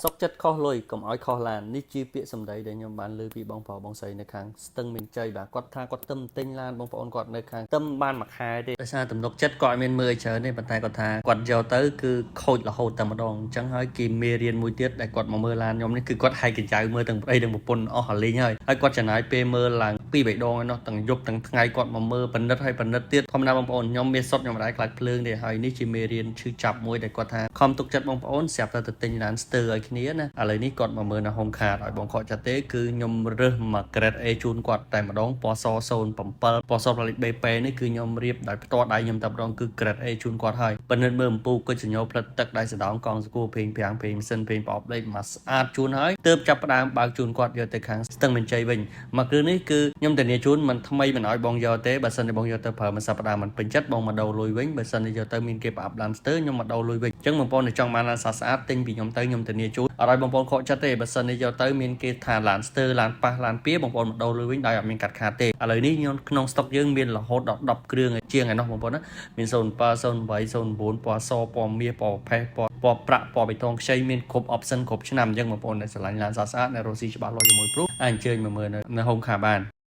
សក់ចិត្តខុសលុយកុំឲ្យខុសឡាននេះជាពាក្យសម្ដីដែលខ្ញុំបានលើពីបងប្អូនបងស្រីនៅខាងស្ទឹងមានជ័យបាទគាត់ថាគាត់ទឹមទិញឡានបងប្អូនគាត់នៅខាងទឹមបានមួយខែទេដោយសារទំនុកចិត្តគាត់អត់មានមើលច្រើនទេប៉ុន្តែគាត់ថាគាត់យកទៅគឺខូចរហូតតែម្ដងអញ្ចឹងហើយគេមេរៀនមួយទៀតដែលគាត់មកមើលឡានខ្ញុំនេះគឺគាត់ហែកកញ្ចៅមើលទាំងប្តីទាំងប្រពន្ធអស់រលីងហើយគាត់ចំណាយពេលមើលឡើង2 3ដងឯណោះទាំងយប់ទាំងថ្ងៃគាត់មកមើលពិនិត្យហើយពិនិត្យទៀតធម្មតាបងប្អូនខ្ញុំមានសុទ្ធខ្ញុំមិនដែរខ្លាចភ្លើងទេហើយនេះជាមេរៀនឈឺចាប់មួយដែលគាត់ថាខំទុកចិត្តបងប្អូនស្រាប់តែទៅទិញឡានស្ទើរឲ្យគ្នាណាឥឡូវនេះគាត់មកមើលនៅ home card ឲ្យបងខកចិត្តទេគឺខ្ញុំរើសមក grade A ជូនគាត់តែម្ដងពណ៌ស07ពណ៌សផលិត BP នេះគឺខ្ញុំរៀបដោយផ្ទាល់ដៃខ្ញុំតែម្ដងគឺ grade A ជូនគាត់ហើយពិនិត្យមើលអំពូគុជសញ្ញោផ្លិតទឹកដៃសដងកងសកួរពេញប្រាំងពេញម៉ាស៊ីនពេញប្រអប់លេខមកស្អាតជូនហើយទើបចាប់ផ្ដើមបើកជូនគាត់យកទៅខាងស្ទឹងមានជ័យវិញមកគ្រឿងនេះគឺខ្ញុំធានាជូនមិនថ្មីមិនឲ្យបងយកទេបើសិនជាបងយកទៅប្រើមួយសប្ដាហ៍មិនពេញចិត្តបងមកដូរលុយវិញបើសិនជាយកទៅមានគេប្រអាប់ឡានស្ទើរខ្ញុំមកដូរលុយវិញអញ្ចឹងបងប្អូនចង់បានឡានស្អាតទិញពីខ្ញុំទៅខ្ញុំធានាជូនអត់ឲ្យបងប្អូនខកចិត្តទេបើសិនជាយកទៅមានគេថាឡានស្ទើរឡានប៉ះឡានពៀបងប្អូនមកដូរលុយវិញដោយអត់មានកាត់ខាតទេឥឡូវនេះខ្ញុំក្នុងស្តុកយើងមានរហូតដល់10គ្រឿងជាងឯនោះបងប្អូនណាមាន07 08 09ពណ៌សពណ៌មាសពណ៌ផេះពណ៌ប្រាក់ពណ៌បៃតងខ្ចីមានគ្រប់ option គ្រប់ឆ្នាំអញ្ចឹងបងប្អូនដែលស្រឡាញ់ឡានស្អាតៗដែលរស់ស៊ីច្បាស់លាស់ជាមួយព្រុសអាចអញ្ជើញមកមើលនៅ home car បាន